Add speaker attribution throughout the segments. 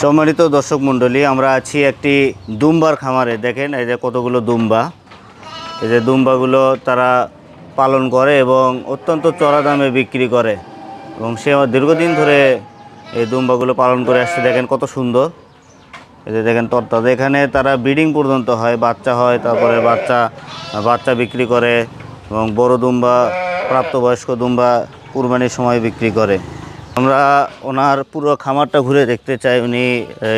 Speaker 1: সম্মানিত দর্শক মণ্ডলী, আমরা আছি একটি দুম্বার খামারে। দেখেন এই যে কতগুলো দুম্বা, এই যে দুম্বাগুলো তারা পালন করে এবং অত্যন্ত চড়া দামে বিক্রি করে এবং সে দীর্ঘদিন ধরে এই দুম্বাগুলো পালন করে আসছে। দেখেন কত সুন্দর, এই যে দেখেন তরতাজা। এখানে তারা ব্রিডিং পর্যন্ত হয়, বাচ্চা হয়, তারপরে বাচ্চা বিক্রি করে এবং বড় দুম্বা, প্রাপ্তবয়স্ক দুম্বা কুরবানির সময় বিক্রি করে। আমরা ওনার পুরো খামারটা ঘুরে দেখতে চাই, উনি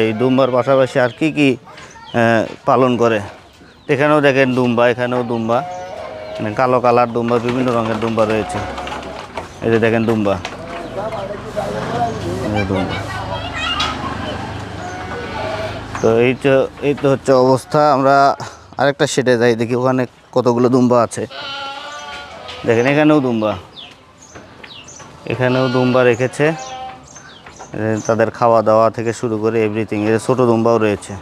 Speaker 1: এই দুম্বার পাশাপাশি আর কি পালন করে। এখানেও দেখেন দুম্বা, এখানেও দুম্বা, মানে কালো কালার দুম্বা, বিভিন্ন রঙের দুম্বা রয়েছে। এই যে দেখেন দুম্বা, দুম্বা। তো এই তো হচ্ছে অবস্থা। আমরা আরেকটা শেডে যাই, দেখি ওখানে কতগুলো দুম্বা আছে। দেখেন এখানেও দুম্বা, এখানেও দুম্বা রেখেছে। তাদের খাওয়া দাওয়া থেকে শুরু করে এভরিথিং। এর ছোটো দুম্বাও রয়েছে,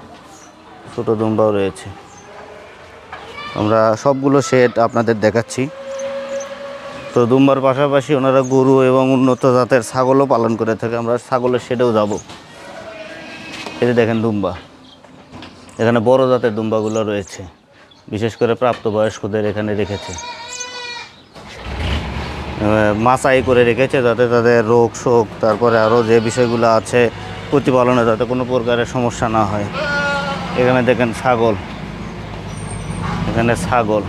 Speaker 1: ছোটো দুম্বাও রয়েছে। আমরা সবগুলো শেড আপনাদের দেখাচ্ছি। তো দুম্বার পাশাপাশি ওনারা গরু এবং উন্নত জাতের ছাগলও পালন করে থাকে। আমরা ছাগলের শেডেও যাব। এই যে দেখেন দুম্বা, এখানে বড় জাতের দুম্বাগুলো রয়েছে, বিশেষ করে প্রাপ্তবয়স্কদের এখানে রেখেছে, মাচাই করে রেখেছে যাতে তাদের রোগ শোক, তারপরে আরও যে বিষয়গুলো আছে প্রতিপালনে যাতে কোনো প্রকারের সমস্যা না হয়। এখানে দেখেন ছাগল, এখানে ছাগল,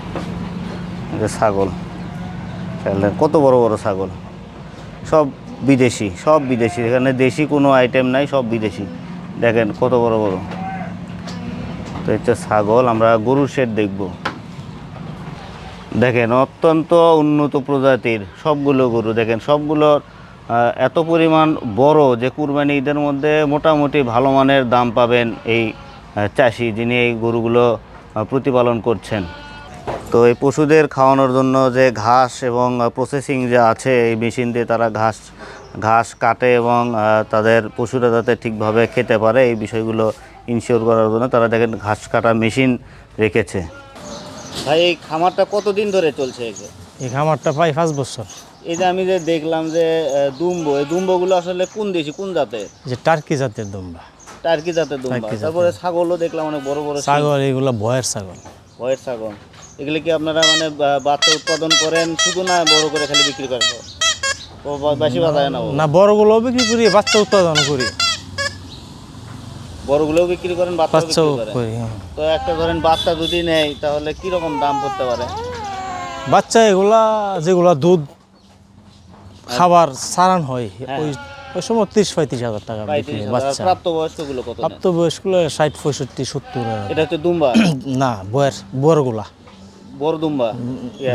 Speaker 1: ছাগল কত বড় বড় ছাগল, সব বিদেশি, সব বিদেশি। এখানে দেশি কোনো আইটেম নাই, সব বিদেশি। দেখেন কত বড় বড়। তো হচ্ছে ছাগল। আমরা গরুর শেড দেখব। দেখেন অত্যন্ত উন্নত প্রজাতির সবগুলো গরু। দেখেন সবগুলোর এত পরিমাণ বড় যে কুরবানি ঈদের মধ্যে মোটামুটি ভালো মানের দাম পাবেন এই চাষি যিনি এই গরুগুলো প্রতিপালন করছেন। তো এই পশুদের খাওয়ানোর জন্য যে ঘাস এবং প্রসেসিং যে আছে, এই মেশিন দিয়ে তারা ঘাস কাটে এবং তাদের পশুরা যাতে ঠিকভাবে খেতে পারে এই বিষয়গুলো ইনশিওর করার জন্য তারা দেখেন ঘাস কাটা মেশিন রেখেছে। ভাই এই খামারটা কতদিন ধরে চলছে?
Speaker 2: এই খামারটা প্রায় 5 বছর।
Speaker 1: এই যে আমি যে দেখলাম যে এই দুম্বগুলো আসলে কোন দেশি, কোন জাতের?
Speaker 2: যে টার্কি জাতের দুম্বা।
Speaker 1: টার্কি জাতের দুম্বা। তারপরে ছাগলও দেখলাম অনেক বড় বড়
Speaker 2: ছাগল, এগুলো ভয়ের ছাগল।
Speaker 1: ভয়ের ছাগল। এগুলো কি আপনারা মানে বাচ্চা উৎপাদন করেন শুধু, না বড় করে খালি বিক্রি করেন? বেশি বাজায় না?
Speaker 2: না, বড়গুলোও বিক্রি করি, বাচ্চা উৎপাদন করি।
Speaker 1: বড়গুলোও বিক্রি করেন, বাচ্চাও
Speaker 2: করি।
Speaker 1: তো একটা ধরেন বাচ্চা যদি নেয় তাহলে কি রকম দাম পড়তে পারে?
Speaker 2: বাচ্চা এগুলা যেগুলা দুধ খাবার সারান হয় ওই সময় 30-35 হাজার টাকা বিক্রি বাচ্চা।
Speaker 1: প্রাপ্তবয়স্কগুলো কত?
Speaker 2: প্রাপ্তবয়স্কগুলো 60-65-70 হাজার।
Speaker 1: এটা হচ্ছে দুম্বা
Speaker 2: না, বড়গুলা,
Speaker 1: বড় দুম্বা,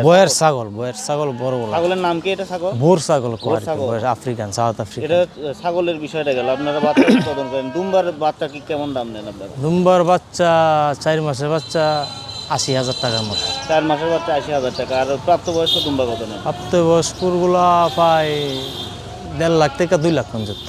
Speaker 2: বয়ের ছাগল, বয়ের ছাগল বড়গুলা।
Speaker 1: ছাগলের নাম কি? এটা ছাগল
Speaker 2: বোর ছাগল, আফ্রিকান, সাউথ আফ্রিকা।
Speaker 1: এটা ছাগলের বিষয়টা গেল। আপনারা বাচ্চা উৎপাদন করেন, দুম্বার বাচ্চা কি কেমন দাম নেন আপনারা?
Speaker 2: দুম্বার বাচ্চা 4 মাসের বাচ্চা 80,000 টাকার মতো।
Speaker 1: 4 মাসের বাচ্চা 80,000 টাকা। আর প্রাপ্তবয়স্ক দুম্বা কত নেন?
Speaker 2: প্রাপ্তবয়স্কগুলা প্রায় 1.5 লাখ থেকে 2 লাখ পর্যন্ত,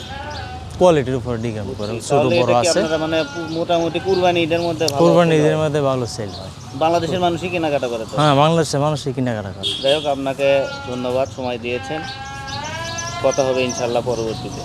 Speaker 2: কোয়ালিটির উপর ডিপেন্ড করে। ছোট বড় আছে।
Speaker 1: মানে মোটামুটি কুরবানি ঈদের মধ্যে
Speaker 2: ভালো সেল হয়।
Speaker 1: বাংলাদেশের মানুষই কেনাকাটা করে তো?
Speaker 2: হ্যাঁ, বাংলাদেশের মানুষই কেনাকাটা করে।
Speaker 1: যাই হোক, আপনাকে ধন্যবাদ, সময় দিয়েছেন। কথা হবে ইনশাল্লাহ পরবর্তীতে।